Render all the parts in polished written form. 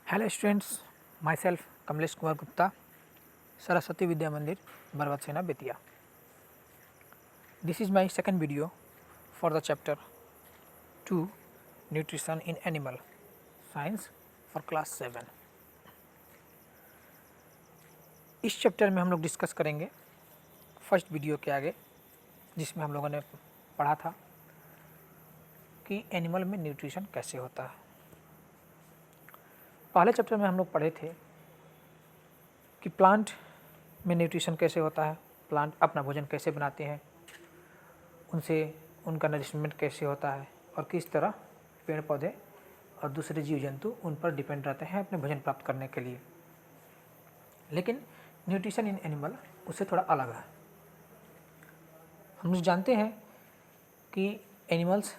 Hello students, myself Kamlesh Kumar Gupta, Saraswati Vidya Mandir, Barwatsena, Betia. This is my second video for the chapter 2 Nutrition in Animal Science for class 7. इस chapter में हम लोग discuss करेंगे first video के आगे, जिसमें हम लोगों ने पढ़ा था कि एनिमल में न्यूट्रिशन कैसे होता है। पहले चैप्टर में हम लोग पढ़े थे कि प्लांट में न्यूट्रिशन कैसे होता है, प्लांट अपना भोजन कैसे बनाते हैं, उनसे उनका नरिशमेंट कैसे होता है और किस तरह पेड़ पौधे और दूसरे जीव जंतु उन पर डिपेंड रहते हैं अपने भोजन प्राप्त करने के लिए। लेकिन न्यूट्रिशन इन एनिमल उससे थोड़ा अलग है। हम लोग जानते हैं कि एनिमल्स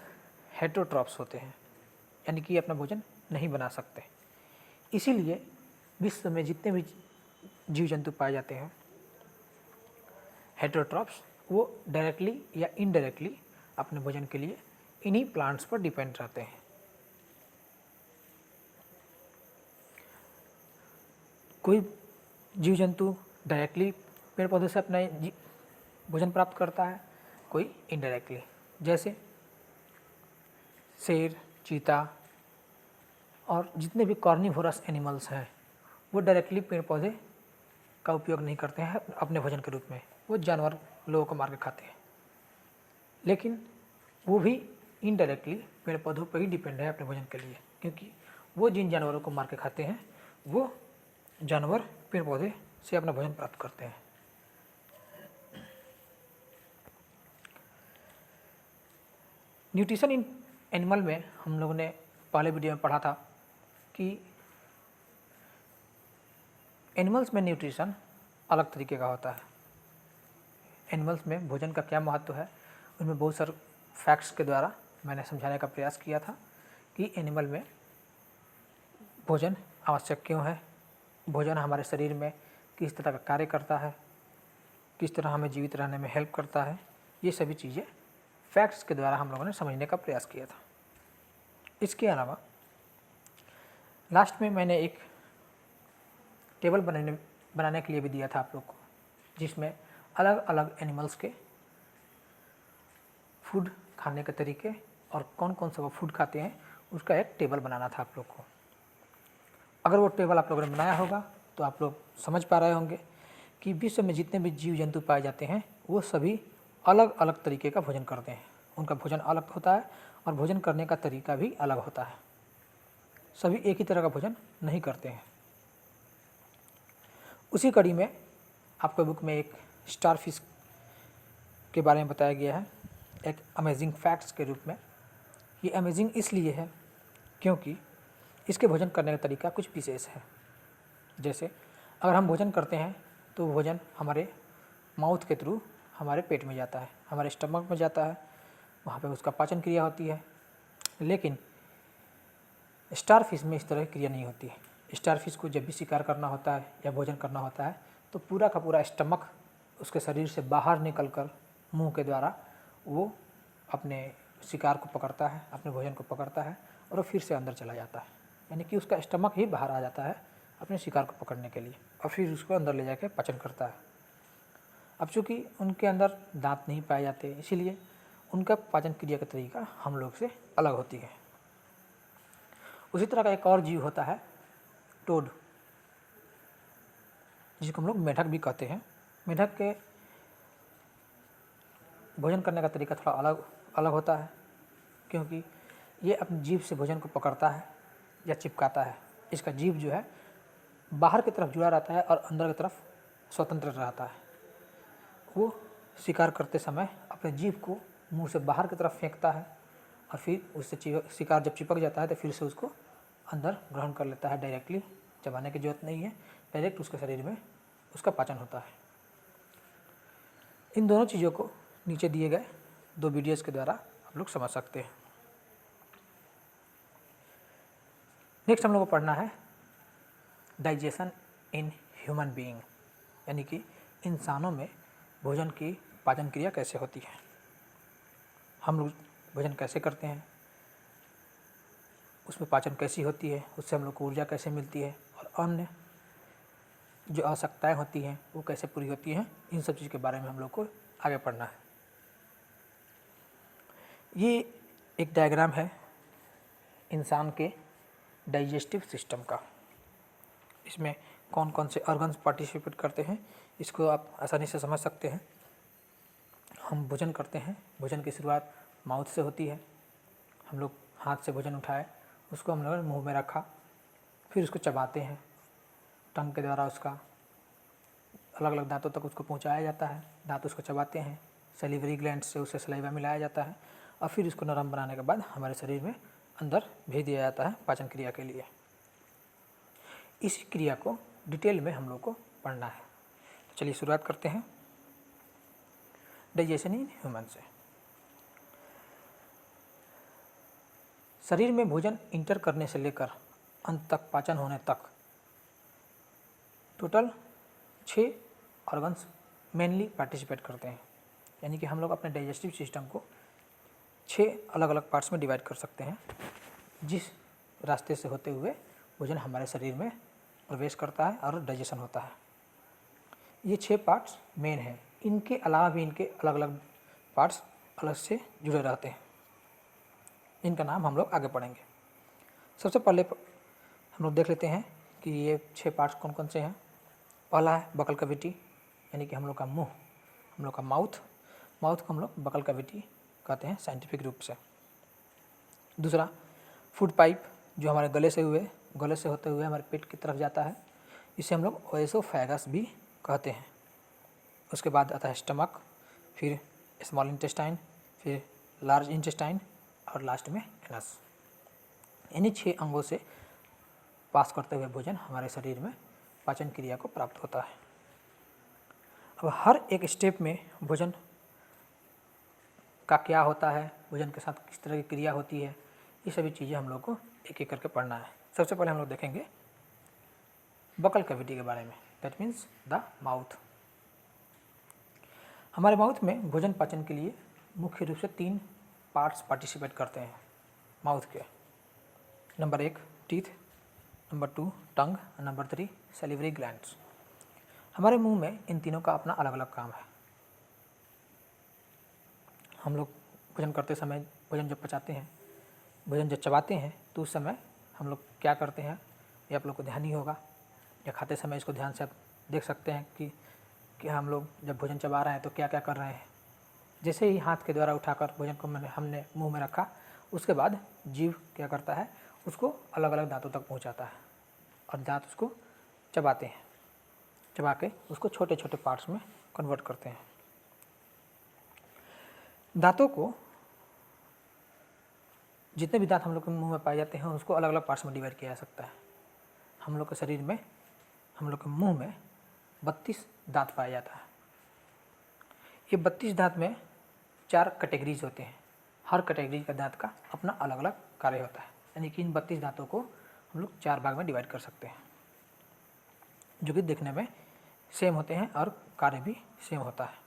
हेटेरोट्रॉप्स होते हैं, यानी कि अपना भोजन नहीं बना सकते। इसीलिए विश्व में जितने भी जीव जंतु पाए जाते हैं हेटेरोट्रॉप्स, वो डायरेक्टली या इनडायरेक्टली अपने भोजन के लिए इन्हीं प्लांट्स पर डिपेंड रहते हैं। कोई जीव जंतु डायरेक्टली पेड़ पौधे से अपना भोजन प्राप्त करता है, कोई इनडायरेक्टली, जैसे शेर, चीता और जितने भी कार्निवोरस एनिमल्स हैं वो डायरेक्टली पेड़ पौधे का उपयोग नहीं करते हैं अपने भोजन के रूप में, वो जानवर लोगों को मार के खाते हैं। लेकिन वो भी इनडायरेक्टली पेड़ पौधों पर ही डिपेंड है अपने भोजन के लिए, क्योंकि वो जिन जानवरों को मार के खाते हैं वो जानवर पेड़ पौधे से अपना भोजन प्राप्त करते हैं। न्यूट्रिशन इन एनिमल में हम लोगों ने पहले वीडियो में पढ़ा था कि एनिमल्स में न्यूट्रिशन अलग तरीके का होता है। एनिमल्स में भोजन का क्या महत्व है, उनमें बहुत सारे फैक्ट्स के द्वारा मैंने समझाने का प्रयास किया था कि एनिमल में भोजन आवश्यक क्यों है, भोजन हमारे शरीर में किस तरह का कार्य करता है, किस तरह हमें जीवित रहने में हेल्प करता है। ये सभी चीज़ें फैक्ट्स के द्वारा हम लोगों ने समझने का प्रयास किया था। इसके अलावा लास्ट में मैंने एक टेबल बनाने के लिए भी दिया था आप लोग को, जिसमें अलग अलग एनिमल्स के फूड खाने के तरीके और कौन कौन सा वो फूड खाते हैं उसका एक टेबल बनाना था आप लोग को। अगर वो टेबल आप लोगों ने बनाया होगा तो आप लोग समझ पा रहे होंगे कि विश्व में जितने भी जीव जंतु पाए जाते हैं वो सभी अलग अलग तरीके का भोजन करते हैं। उनका भोजन अलग होता है और भोजन करने का तरीका भी अलग होता है। सभी एक ही तरह का भोजन नहीं करते हैं। उसी कड़ी में आपको बुक में एक स्टार फिश के बारे में बताया गया है, एक अमेजिंग फैक्ट्स के रूप में। ये अमेजिंग इसलिए है क्योंकि इसके भोजन करने का तरीका कुछ विशेष है। जैसे अगर हम भोजन करते हैं तो भोजन हमारे माउथ के थ्रू हमारे पेट में जाता है, हमारे स्टमक में जाता है, वहाँ पे उसका पाचन क्रिया होती है। लेकिन स्टार फिश में इस तरह की क्रिया नहीं होती है। स्टार फिश को जब भी शिकार करना होता है या भोजन करना होता है तो पूरा का पूरा स्टमक उसके शरीर से बाहर निकलकर मुंह के द्वारा वो अपने शिकार को पकड़ता है, अपने भोजन को पकड़ता है और वो फिर से अंदर चला जाता है। यानी कि उसका स्टमक ही बाहर आ जाता है अपने शिकार को पकड़ने के लिए और फिर उसको अंदर ले जाकर पाचन करता है। अब चूँकि उनके अंदर दांत नहीं पाए जाते, इसीलिए उनका पाचन क्रिया का तरीका हम लोग से अलग होती है। उसी तरह का एक और जीव होता है टोड, जिसको हम लोग मेढक भी कहते हैं। मेढक के भोजन करने का तरीका थोड़ा अलग होता है, क्योंकि ये अपनी जीभ से भोजन को पकड़ता है या चिपकाता है। इसका जीभ जो है बाहर की तरफ जुड़ा रहता है और अंदर की तरफ स्वतंत्र रहता है। वो शिकार करते समय अपने जीभ को मुंह से बाहर की तरफ फेंकता है और फिर उससे शिकार जब चिपक जाता है तो फिर से उसको अंदर ग्रहण कर लेता है। डायरेक्टली चबाने की जरूरत नहीं है, डायरेक्ट उसके शरीर में उसका पाचन होता है। इन दोनों चीज़ों को नीचे दिए गए 2 वीडियोज़ के द्वारा आप लोग समझ सकते हैं। नेक्स्ट हम लोग को पढ़ना है डाइजेशन इन ह्यूमन बीइंग, यानी कि इंसानों में भोजन की पाचन क्रिया कैसे होती है, हम लोग भोजन कैसे करते हैं, उसमें पाचन कैसी होती है, उससे हम लोग को ऊर्जा कैसे मिलती है और अन्य जो आवश्यकताएँ होती हैं वो कैसे पूरी होती हैं, इन सब चीज़ के बारे में हम लोग को आगे पढ़ना है। ये एक डायग्राम है इंसान के डाइजेस्टिव सिस्टम का। इसमें कौन कौन से ऑर्गन्स पार्टिसिपेट करते हैं इसको आप आसानी से समझ सकते हैं। हम भोजन करते हैं, भोजन की शुरुआत माउथ से होती है। हम लोग हाथ से भोजन उठाए, उसको हम लोग मुँह में रखा, फिर उसको चबाते हैं, टंग के द्वारा उसका अलग अलग दांतों तक उसको पहुंचाया जाता है। दांत उसको चबाते हैं, सैलिवरी ग्लैंड से उसे सलाइवा मिलाया जाता है और फिर इसको नरम बनाने के बाद हमारे शरीर में अंदर भेज दिया जाता है पाचन क्रिया के लिए। इसी क्रिया को डिटेल में हम लोग को पढ़ना है। तो चलिए शुरुआत करते हैं डाइजेशन इन ह्यूमन से। शरीर में भोजन इंटर करने से लेकर अंत तक पाचन होने तक टोटल 6 ऑर्गन्स मेनली पार्टिसिपेट करते हैं। यानी कि हम लोग अपने डाइजेस्टिव सिस्टम को 6 अलग अलग पार्ट्स में डिवाइड कर सकते हैं, जिस रास्ते से होते हुए भोजन हमारे शरीर में प्रवेश करता है और डाइजेशन होता है। ये 6 पार्ट्स मेन हैं। इनके अलावा भी इनके अलग अलग पार्ट्स अलग से जुड़े रहते हैं। इनका नाम हम लोग आगे पढ़ेंगे। सबसे पहले हम लोग देख लेते हैं कि ये 6 पार्ट्स कौन कौन से हैं। पहला है बकल कैविटी, यानी कि हम लोग का मुंह, हम लोग का माउथ को हम लोग बकल कैविटी कहते हैं साइंटिफिक रूप से। दूसरा फूड पाइप, जो हमारे गले से होते हुए हमारे पेट की तरफ जाता है, इसे हम लोग ओएसोफेगस भी कहते हैं। उसके बाद आता है स्टमक, फिर स्मॉल इंटेस्टाइन, फिर लार्ज इंटेस्टाइन और लास्ट में एनस। इन्हीं 6 अंगों से पास करते हुए भोजन हमारे शरीर में पाचन क्रिया को प्राप्त होता है। अब हर एक स्टेप में भोजन का क्या होता है, भोजन के साथ किस तरह की क्रिया होती है, ये सभी चीज़ें हम लोग को एक एक करके पढ़ना है। सबसे पहले हम लोग देखेंगे बकल कैविटी के बारे में, दैट मीन्स द माउथ। हमारे माउथ में भोजन पाचन के लिए मुख्य रूप से 3 पार्ट्स पार्टिसिपेट करते हैं माउथ के। नंबर 1 टीथ, नंबर 2 टंग, नंबर 3 सैलिवरी ग्लैंड्स। हमारे मुंह में इन तीनों का अपना अलग अलग काम है। हम लोग भोजन करते समय भोजन जब पचाते हैं, भोजन जब चबाते हैं, तो उस समय हम लोग क्या करते हैं ये आप लोग को ध्यान ही होगा, या खाते समय इसको ध्यान से आप देख सकते हैं कि हम लोग जब भोजन चबा रहे हैं तो क्या क्या कर रहे हैं। जैसे ही हाथ के द्वारा उठाकर भोजन को हमने मुंह में रखा, उसके बाद जीभ क्या करता है, उसको अलग अलग दांतों तक पहुंचाता है और दांत उसको चबाते हैं, चबा के उसको छोटे छोटे पार्ट्स में कन्वर्ट करते हैं। दांतों को, जितने भी दांत हम लोग के मुंह में पाए जाते हैं, उसको अलग अलग पार्ट्स में डिवाइड किया जा सकता है। हम लोग के शरीर में, हम लोग के मुंह में 32 दांत पाया जाता है। ये 32 दांत में 4 कैटेगरीज होते हैं। हर कैटेगरी का दांत का अपना अलग अलग कार्य होता है। यानी कि इन 32 दांतों को हम लोग 4 भाग में डिवाइड कर सकते हैं, जो कि देखने में सेम होते हैं और कार्य भी सेम होता है।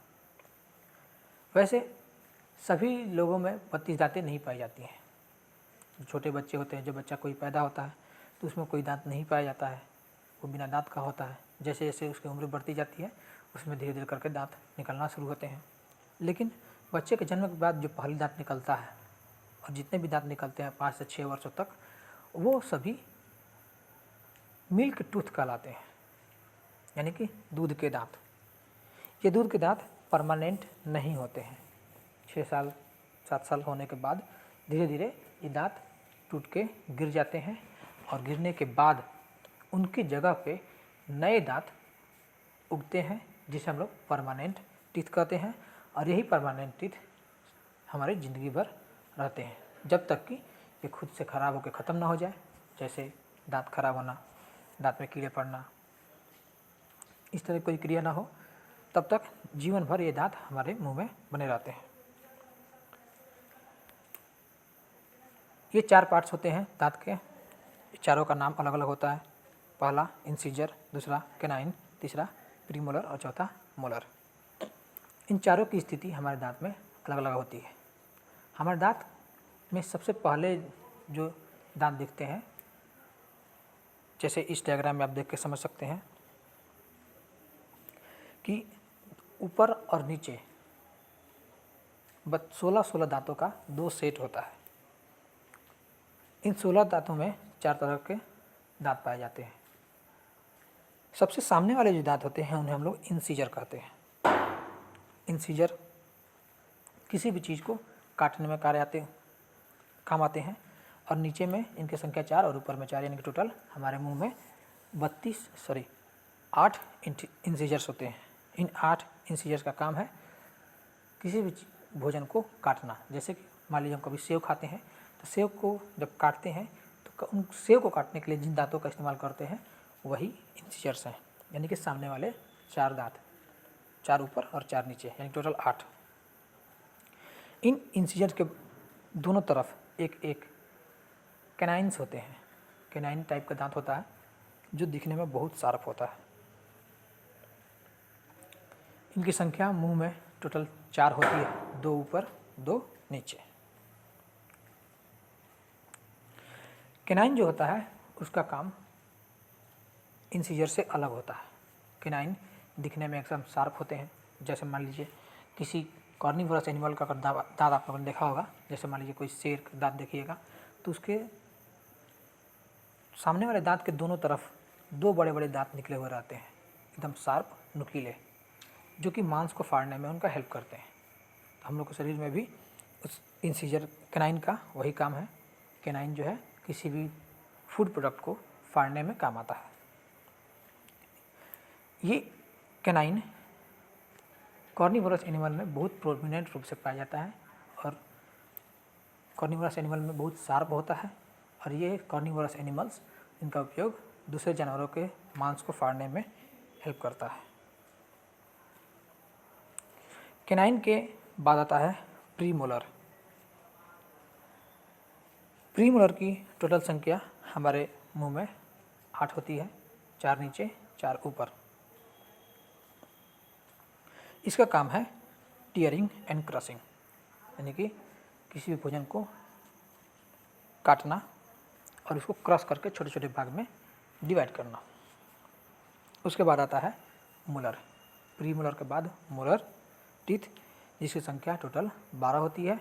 वैसे सभी लोगों में 32 दांतें नहीं पाई जाती हैं। जो छोटे बच्चे होते हैं, जो बच्चा कोई पैदा होता है तो उसमें कोई दांत नहीं पाया जाता है, वो बिना दांत का होता है। जैसे जैसे उसकी उम्र बढ़ती जाती है, उसमें धीरे धीरे करके दांत निकलना शुरू होते हैं। लेकिन बच्चे के जन्म के बाद जो पहली दांत निकलता है, और जितने भी दांत निकलते हैं 5 से 6 वर्षों तक, वो सभी मिल्क टूथ कहलाते हैं, यानी कि दूध के दांत। ये दूध के दांत परमानेंट नहीं होते हैं। 6 साल 7 साल होने के बाद धीरे धीरे ये दांत टूट के गिर जाते हैं, और गिरने के बाद उनकी जगह पे नए दांत उगते हैं, जिसे हम लोग परमानेंट टीथ कहते हैं। और यही परमानेंट टीथ हमारी ज़िंदगी भर रहते हैं, जब तक कि ये खुद से ख़राब होकर ख़त्म ना हो जाए। जैसे दांत खराब होना, दांत में कीड़े पड़ना, इस तरह कोई क्रिया ना हो, तब तक जीवन भर ये दांत हमारे मुंह में बने रहते हैं। ये 4 पार्ट्स होते हैं दांत के। चारों का नाम अलग अलग होता है। पहला इंसीजर, दूसरा कैनाइन, तीसरा प्रीमोलर और चौथा मोलर। इन चारों की स्थिति हमारे दांत में अलग अलग होती है। हमारे दांत में सबसे पहले जो दांत दिखते हैं, जैसे इस डायग्राम में आप देख के समझ सकते हैं कि ऊपर और नीचे 16 दांतों का 2 सेट होता है। इन 16 दांतों में 4 तरह के दांत पाए जाते हैं। सबसे सामने वाले जो दांत होते हैं उन्हें हम लोग इंसीजर कहते हैं। इंसीजर किसी भी चीज़ को काटने में काम आते हैं, और नीचे में इनकी संख्या 4 और ऊपर में 4, यानी कि टोटल हमारे मुंह में 8 इंसीजर्स होते हैं। इन 8 इंसीजर्स का काम है किसी भी भोजन को काटना। जैसे कि मान लीजिए हम कभी सेव खाते हैं, तो सेव को जब काटते हैं तो उन सेव को काटने के लिए जिन दांतों का इस्तेमाल करते हैं वही इंसीजर्स हैं, यानी कि सामने वाले 4 दांत, 4 ऊपर और 4 नीचे, यानी टोटल 8। इन इंसीजर्स के दोनों तरफ एक एक कैनाइन्स होते हैं। कैनाइन टाइप का दांत होता है जो दिखने में बहुत शार्प होता है। इनकी संख्या मुंह में टोटल 4 होती है, 2 ऊपर 2 नीचे। कैनाइन जो होता है उसका काम इंसीजर से अलग होता है। कैनाइन दिखने में एकदम शार्प होते हैं। जैसे मान लीजिए किसी कार्निवोरस एनिमल का अगर दांत आप लोगों ने देखा होगा, जैसे मान लीजिए कोई शेर का दांत देखिएगा, तो उसके सामने वाले दांत के दोनों तरफ 2 बड़े बड़े दांत निकले हुए रहते हैं, एकदम शार्प, नुकीले, जो कि मांस को फाड़ने में उनका हेल्प करते हैं। तो हम लोग के शरीर में भी उस इंसीजर कैनाइन का वही काम है। कैनाइन जो है किसी भी फूड प्रोडक्ट को फाड़ने में काम आता है। ये कैनाइन कार्निवोरस एनिमल में बहुत प्रोमिनेंट रूप से पाया जाता है, और कार्निवोरस एनिमल में बहुत शार्प होता है, और ये कार्निवोरस एनिमल्स इनका उपयोग दूसरे जानवरों के मांस को फाड़ने में हेल्प करता है। कैनाइन के बाद आता है प्रीमोलर। प्रीमोलर की टोटल संख्या हमारे मुंह में 8 होती है, 4 नीचे 4 ऊपर। इसका काम है टीयरिंग एंड क्रशिंग, यानी कि किसी भी भोजन को काटना और उसको क्रश करके छोटे छोटे भाग में डिवाइड करना। उसके बाद आता है मोलर। प्रीमोलर के बाद मोलर टीथ, जिसकी संख्या टोटल 12 होती है,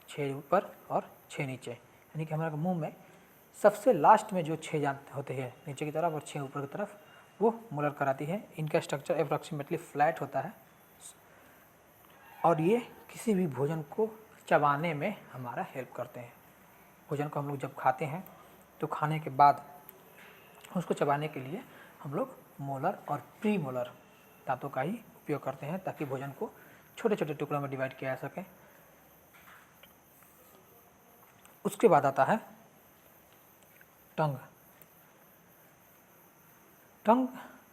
6 ऊपर और 6 नीचे, यानी कि हमारे मुंह में सबसे लास्ट में जो 6 दांत होते हैं नीचे की तरफ और 6 ऊपर की तरफ, वो मोलर कराती है। इनका स्ट्रक्चर अप्रॉक्सीमेटली फ्लैट होता है, और ये किसी भी भोजन को चबाने में हमारा हेल्प करते हैं। भोजन को हम लोग जब खाते हैं तो खाने के बाद उसको चबाने के लिए हम लोग मोलर और प्री मोलर दांतों का ही उपयोग करते हैं, ताकि भोजन को छोटे छोटे टुकड़ों में डिवाइड किया जा सके। उसके बाद आता है टंग। टंग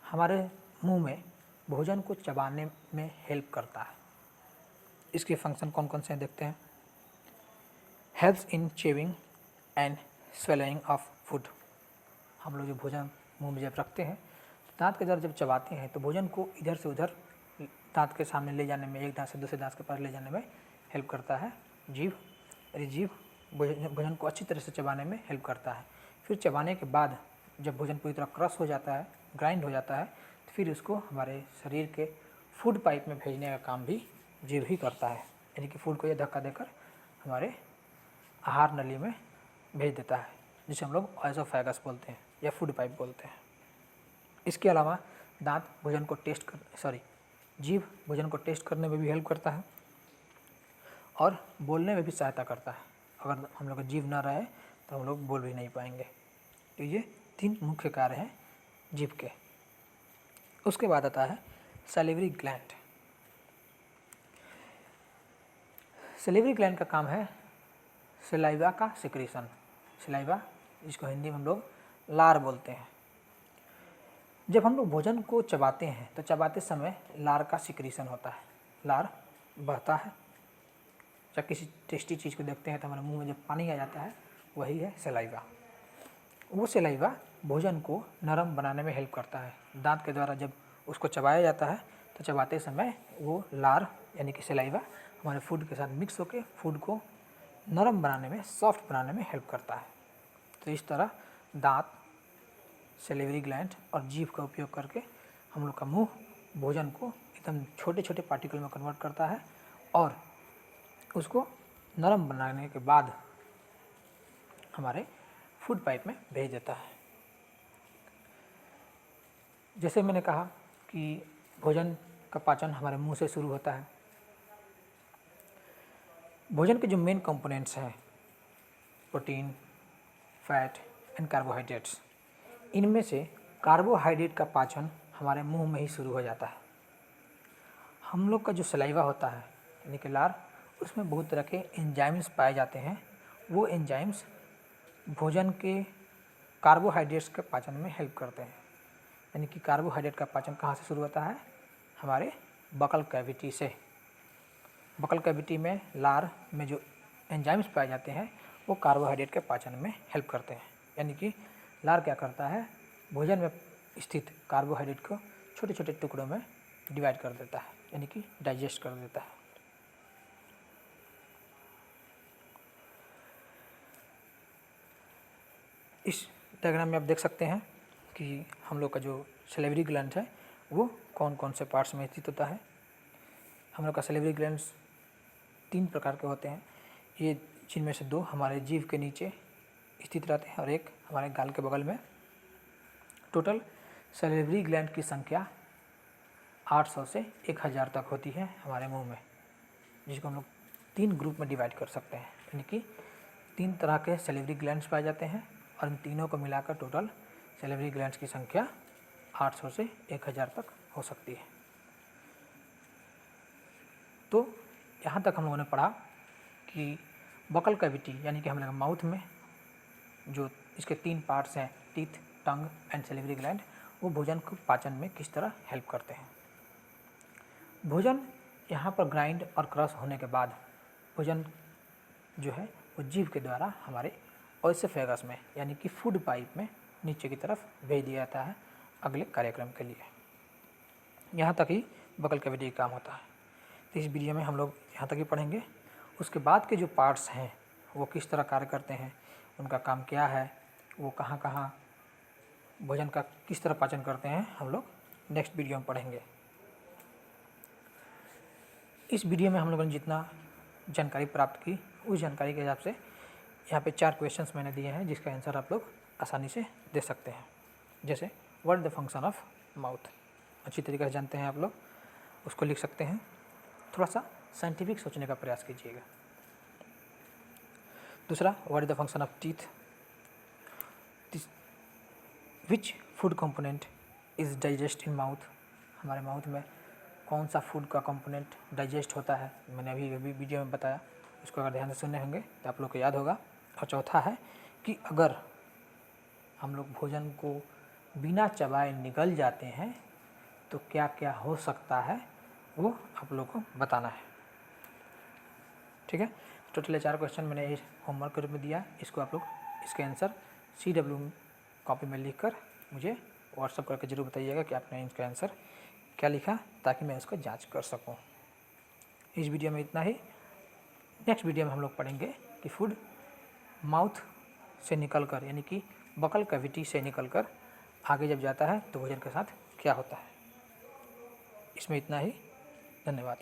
हमारे मुंह में भोजन को चबाने में हेल्प करता है। इसके फंक्शन कौन कौन से हैं देखते हैं। Helps in chewing and swallowing of food. हम लोग जो भोजन मुंह में जब रखते हैं तो दांत के द्वारा जब चबाते हैं तो भोजन को इधर से उधर दांत के सामने ले जाने में, एक दांत से दूसरे दांत के पास ले जाने में हेल्प करता है जीभ। जीभ भोजन को अच्छी तरह से चबाने में हेल्प करता है। फिर चबाने के बाद जब भोजन पूरी तरह क्रश हो जाता है, ग्राइंड हो जाता है, तो फिर उसको हमारे शरीर के फूड पाइप में भेजने का काम भी जीभ ही करता है, यानी कि फूड को ये धक्का देकर हमारे आहार नली में भेज देता है, जिसे हम लोग ऑयसोफेगस बोलते हैं या फूड पाइप बोलते हैं। इसके अलावा दांत भोजन को जीभ भोजन को टेस्ट करने में भी हेल्प करता है और बोलने में भी सहायता करता है। अगर हम लोग का जीभ ना रहे तो हम लोग बोल भी नहीं पाएंगे। तो ये 3 मुख्य कार्य हैं जीभ के। उसके बाद आता है सैलिवरी ग्लैंड। सैलिवरी ग्लैंड का काम है सलाइवा का सिक्रीशन। सलाइवा, इसको हिंदी में हम लोग लार बोलते हैं। जब हम लोग भोजन को चबाते हैं तो चबाते समय लार का सिक्रीशन होता है, लार बहता है। जब किसी टेस्टी चीज़ को देखते हैं तो हमारे मुंह में जब पानी आ जाता है, वही है सलाइवा। वो सलाइवा भोजन को नरम बनाने में हेल्प करता है। दांत के द्वारा जब उसको चबाया जाता है तो चबाते समय वो लार यानी कि सलाइवा हमारे फूड के साथ मिक्स होकर फूड को नरम बनाने में, सॉफ्ट बनाने में हेल्प करता है। तो इस तरह दांत, सैलिवरी ग्लैंड और जीभ का उपयोग करके हम लोग का मुंह भोजन को एकदम छोटे छोटे पार्टिकल में कन्वर्ट करता है और उसको नरम बनाने के बाद हमारे फूड पाइप में भेज देता है। जैसे मैंने कहा कि भोजन का पाचन हमारे मुंह से शुरू होता है। भोजन के जो मेन कंपोनेंट्स हैं, प्रोटीन, फैट एंड कार्बोहाइड्रेट्स, इनमें से कार्बोहाइड्रेट का पाचन हमारे मुंह में ही शुरू हो जाता है। हम लोग का जो सलाइवा होता है यानी कि लार, उसमें बहुत तरह के एंजाइम्स पाए जाते हैं। वो एंजाइम्स भोजन के कार्बोहाइड्रेट्स के पाचन में हेल्प करते हैं। यानी कि कार्बोहाइड्रेट का पाचन कहाँ से शुरू होता है? हमारे बकल कैविटी से। बकल कैविटी में लार में जो एंजाइम्स पाए जाते हैं वो कार्बोहाइड्रेट के पाचन में हेल्प करते हैं। यानी कि लार क्या करता है? भोजन में स्थित कार्बोहाइड्रेट को छोटे छोटे टुकड़ों में डिवाइड कर देता है, यानी कि डाइजेस्ट कर देता है। इस डायग्राम में आप देख सकते हैं कि हम लोग का जो सैलिवरी ग्लैंड है वो कौन कौन से पार्ट्स में स्थित होता है। हम लोग का सैलिवरी ग्लैंड्स 3 प्रकार के होते हैं। ये जिनमें से 2 हमारे जीभ के नीचे स्थित रहते हैं और एक हमारे गाल के बगल में। टोटल सैलिवरी ग्लैंड की संख्या 800 से 1000 तक होती है हमारे मुंह में, जिसको हम लोग 3 ग्रुप में डिवाइड कर सकते हैं। यानी कि 3 तरह के सैलिवरी ग्लैंड्स पाए जाते हैं और इन तीनों को मिलाकर टोटल सैलिवरी ग्लैंड्स की संख्या 800 से 1000 तक हो सकती है। तो यहाँ तक हम लोगों ने पढ़ा कि बकल कैविटी यानी कि हम लोग माउथ में जो इसके 3 पार्ट्स हैं, teeth, tongue and salivary gland, वो भोजन को पाचन में किस तरह हेल्प करते हैं। भोजन यहाँ पर ग्राइंड और क्रश होने के बाद भोजन जो है वो जीभ के द्वारा हमारे ओएसोफेगस में यानी कि फूड पाइप में नीचे की तरफ भेज दिया जाता है अगले कार्यक्रम के लिए। यहाँ तक ही बकल कैविटी का काम होता है। तो इस वीडियो में हम लोग यहाँ तक ही पढ़ेंगे। उसके बाद के जो पार्ट्स हैं वो किस तरह कार्य करते हैं, उनका काम क्या है, वो कहाँ कहाँ भोजन का किस तरह पाचन करते हैं, हम लोग नेक्स्ट वीडियो में पढ़ेंगे। इस वीडियो में हम लोगों ने जितना जानकारी प्राप्त की उस जानकारी के हिसाब से यहाँ पे 4 क्वेश्चंस मैंने दिए हैं जिसका आंसर आप लोग आसानी से दे सकते हैं। जैसे what the function of mouth, अच्छी तरीके से जानते हैं आप लोग, उसको लिख सकते हैं। थोड़ा सा साइंटिफिक सोचने का प्रयास कीजिएगा। दूसरा, what is the function of teeth, which food component is digest in mouth, हमारे माउथ में कौन सा फूड का कंपोनेंट डाइजेस्ट होता है, मैंने अभी वीडियो में बताया, इसको अगर ध्यान से सुने होंगे तो आप लोग को याद होगा। और चौथा है कि अगर हम लोग भोजन को बिना चबाए निगल जाते हैं तो क्या क्या हो सकता है वो आप लोग को बताना है। ठीक है, टोटल 4 क्वेश्चन मैंने होमवर्क के रूप में दिया। इसको आप लोग इसके आंसर CW कॉपी में लिखकर मुझे व्हाट्सअप करके ज़रूर बताइएगा कि आपने इसका आंसर क्या लिखा, ताकि मैं इसको जांच कर सकूं। इस वीडियो में इतना ही। नेक्स्ट वीडियो में हम लोग पढ़ेंगे कि फूड माउथ से निकलकर यानी कि बकल कैविटी से निकलकर आगे जब जाता है तो भोजन के साथ क्या होता है। इसमें इतना ही। धन्यवाद।